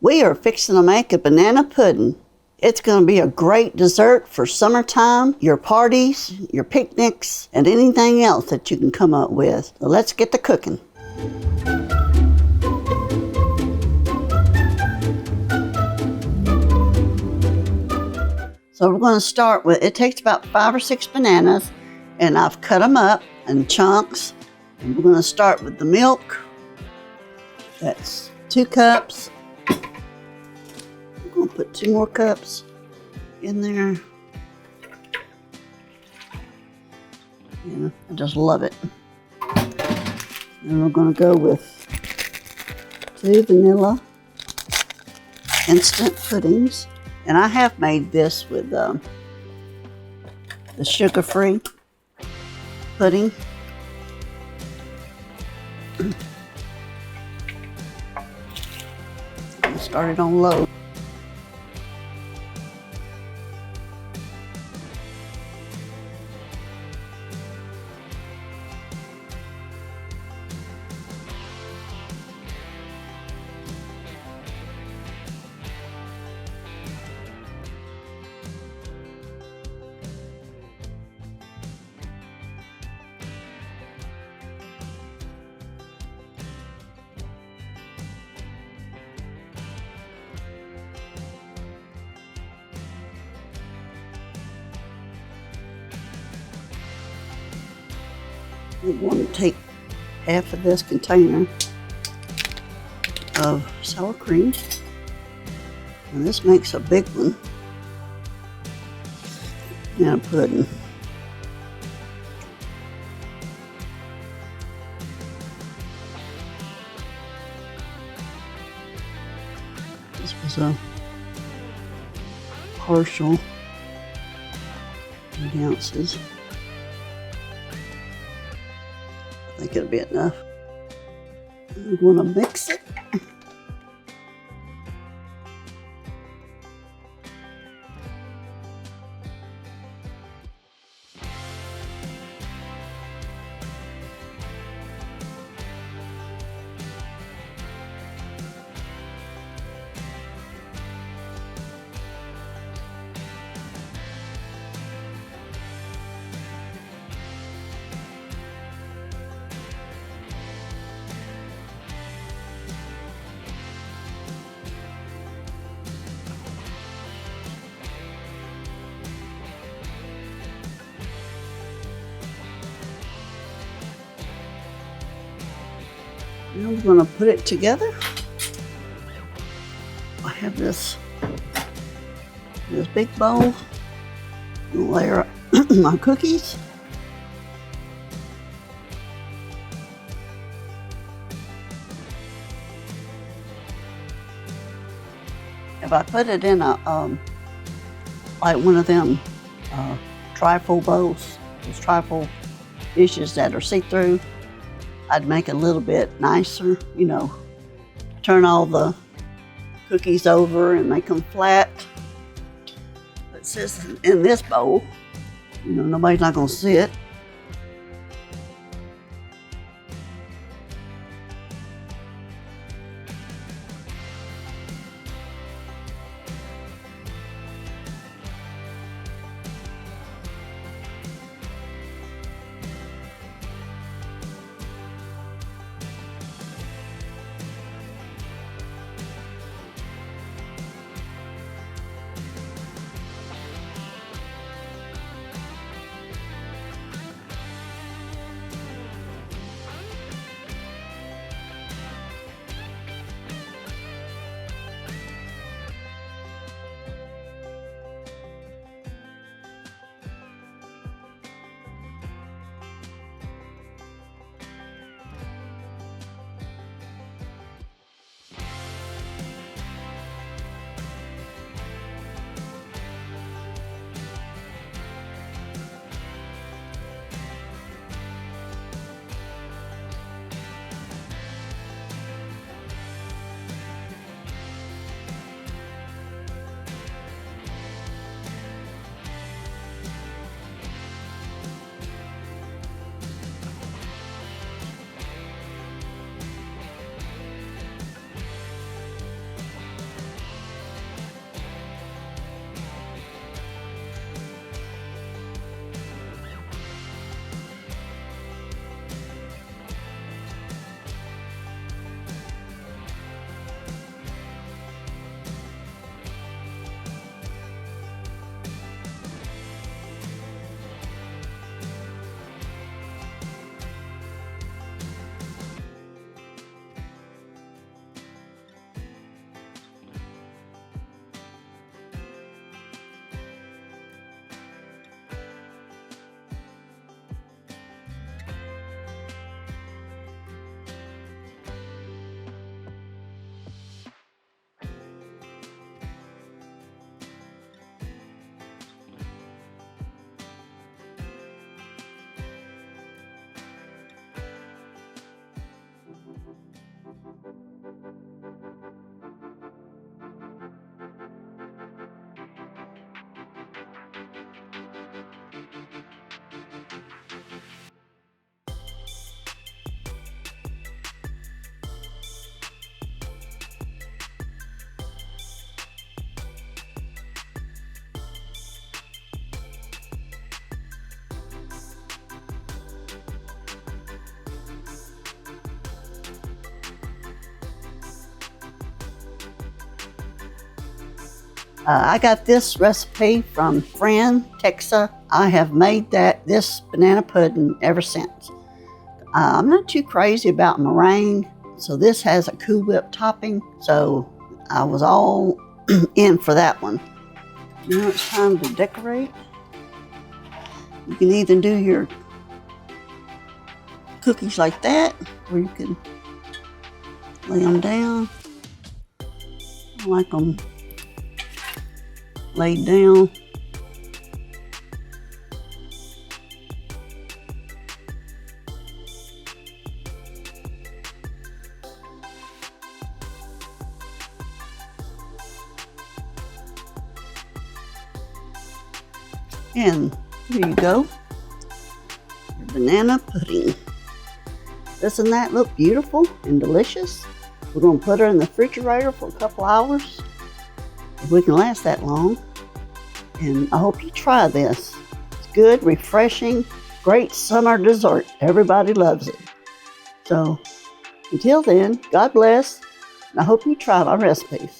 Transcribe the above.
We are fixing to make a banana pudding. It's going to be a great dessert for summertime, your parties, your picnics, and anything else that you can come up with. So let's get to cooking. So we're going to start with, it takes about 5 or 6 bananas, and I've cut them up in chunks. And we're going to start with the milk. That's 2 cups. I'm going to put 2 more cups in there. Yeah, I just love it. And we're going to go with 2 vanilla instant puddings. And I have made this with the sugar-free pudding. I started on low. We're going to take half of this container of sour cream, and this makes a big one, and a pudding. This was a partial 8 ounces. I think it'll be enough. I'm going to mix it. Now we're going to put it together. I have this big bowl. I'll layer my cookies. If I put it in a like one of them trifle bowls, those trifle dishes that are see-through, I'd make it a little bit nicer, you know, turn all the cookies over and make them flat. But since in this bowl, you know, nobody's not going to see it. I got this recipe from friend Texa. I have made this banana pudding ever since. I'm not too crazy about meringue, so this has a Cool Whip topping, so I was all in for that one. Now it's time to decorate. You can either do your cookies like that, or you can lay them down. I like them laid down. And here you go, your banana pudding. Doesn't that look beautiful and delicious? We're going to put her in the refrigerator for a couple hours, if we can last that long. And I hope you try this. It's good, refreshing, great summer dessert. Everybody loves it. So until then, God bless, and I hope you try my recipes.